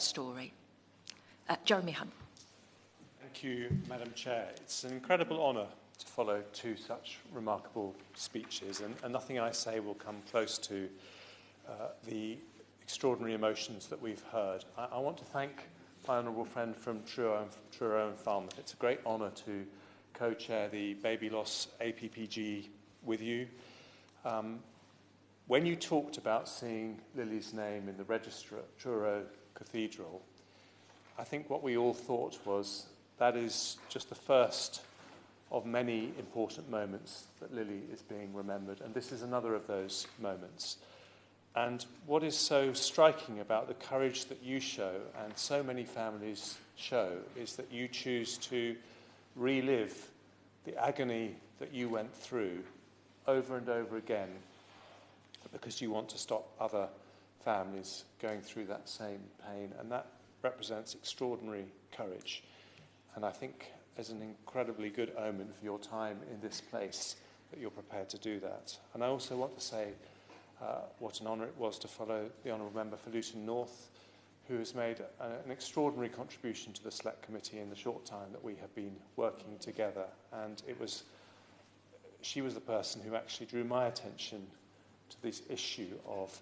story. Jeremy Hunt. Thank you, Madam Chair. It's an incredible honour to follow two such remarkable speeches, and nothing I say will come close to the extraordinary emotions that we've heard. I want to thank my honourable friend from Truro and Falmouth. It's a great honour to co-chair the Baby Loss APPG with you. When you talked about seeing Lily's name in the register at Truro Cathedral, I think what we all thought was that is just the first of many important moments that Lily is being remembered, and this is another of those moments. And what is so striking about the courage that you show, and so many families show, is that you choose to relive the agony that you went through over and over again because you want to stop other families going through that same pain, and that represents extraordinary courage. And I think is an incredibly good omen for your time in this place that you're prepared to do that. And I also want to say what an honour it was to follow the Honourable Member for Luton North, who has made an extraordinary contribution to the Select Committee in the short time that we have been working together. And she was the person who actually drew my attention to this issue of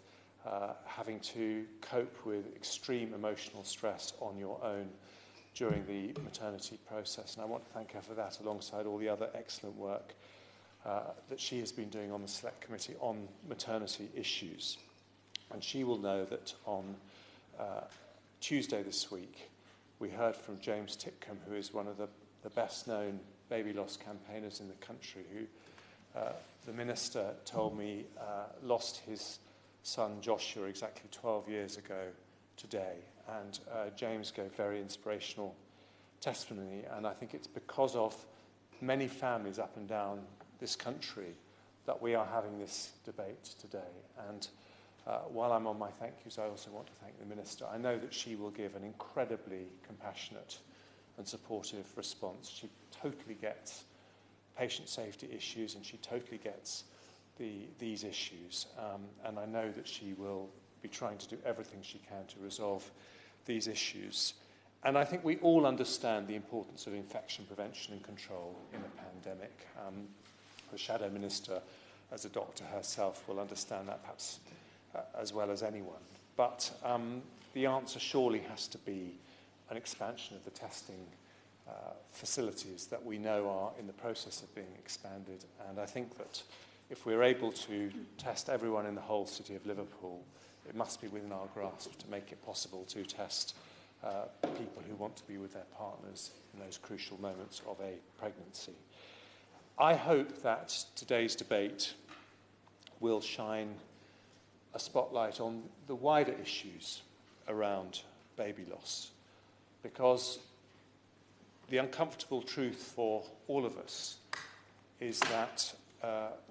having to cope with extreme emotional stress on your own during the maternity process. And I want to thank her for that, alongside all the other excellent work that she has been doing on the Select Committee on maternity issues. And she will know that on Tuesday this week, we heard from James Titcombe, who is one of the best-known baby loss campaigners in the country, who the Minister told me lost his son Joshua exactly 12 years ago today. And James gave very inspirational testimony, and I think it's because of many families up and down this country that we are having this debate today. And while I'm on my thank yous, I also want to thank the Minister. I know that she will give an incredibly compassionate and supportive response. She totally gets patient safety issues, and she totally gets these issues. And I know that she will be trying to do everything she can to resolve these issues. And I think we all understand the importance of infection prevention and control in a pandemic. The Shadow Minister, as a doctor herself, will understand that perhaps as well as anyone. But the answer surely has to be an expansion of the testing facilities that we know are in the process of being expanded. And I think that if we're able to test everyone in the whole city of Liverpool, it must be within our grasp to make it possible to test people who want to be with their partners in those crucial moments of a pregnancy. I hope that today's debate will shine a spotlight on the wider issues around baby loss, because the uncomfortable truth for all of us is that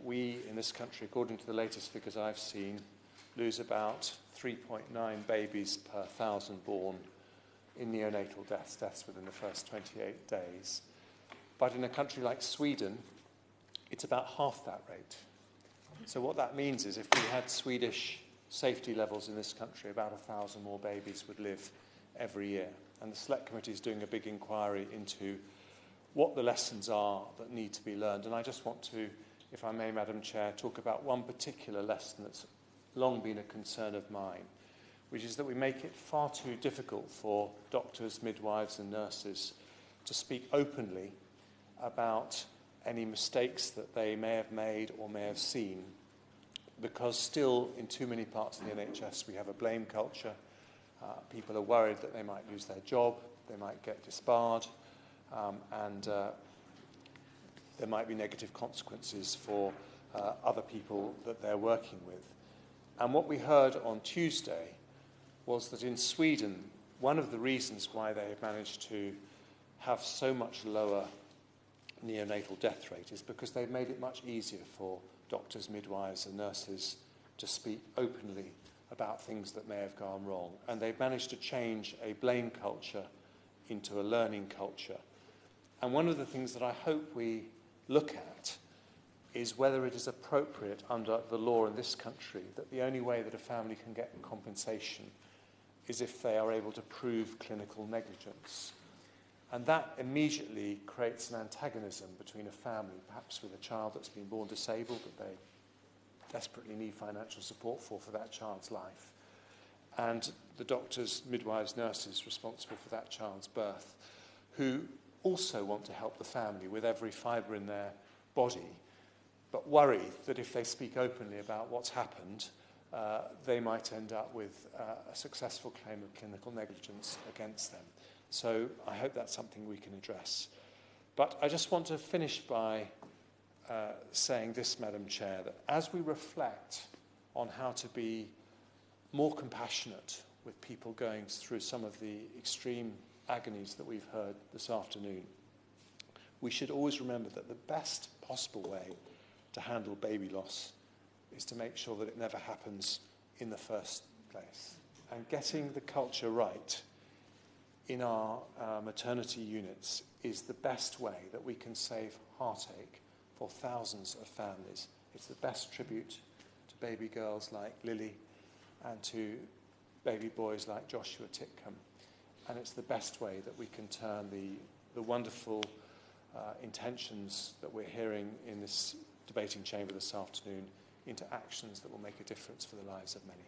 we in this country, according to the latest figures I've seen, lose about 3.9 babies per 1,000 born in neonatal deaths within the first 28 days. But in a country like Sweden, it's about half that rate. So what that means is if we had Swedish safety levels in this country, about 1,000 more babies would live every year. And the Select Committee is doing a big inquiry into what the lessons are that need to be learned. And I just want to, if I may, Madam Chair, talk about one particular lesson that's long been a concern of mine, which is that we make it far too difficult for doctors, midwives and nurses to speak openly about any mistakes that they may have made or may have seen, because still in too many parts of the NHS we have a blame culture. People are worried that they might lose their job, they might get disbarred, and there might be negative consequences for other people that they're working with. And what we heard on Tuesday was that in Sweden, one of the reasons why they have managed to have so much lower neonatal death rate is because they've made it much easier for doctors, midwives and nurses to speak openly about things that may have gone wrong. And they've managed to change a blame culture into a learning culture. And one of the things that I hope we look at is whether it is appropriate under the law in this country that the only way that a family can get compensation is if they are able to prove clinical negligence. And that immediately creates an antagonism between a family, perhaps with a child that's been born disabled that they desperately need financial support for that child's life, and the doctors, midwives, nurses responsible for that child's birth, who also want to help the family with every fibre in their body, but worry that if they speak openly about what's happened, they might end up with a successful claim of clinical negligence against them. So I hope that's something we can address. But I just want to finish by saying this, Madam Chair, that as we reflect on how to be more compassionate with people going through some of the extreme agonies that we've heard this afternoon, we should always remember that the best possible way to handle baby loss is to make sure that it never happens in the first place. And getting the culture right in our maternity units is the best way that we can save heartache for thousands of families. It's the best tribute to baby girls like Lily and to baby boys like Joshua Titcombe. And it's the best way that we can turn the wonderful intentions that we're hearing in this debating chamber this afternoon into actions that will make a difference for the lives of many.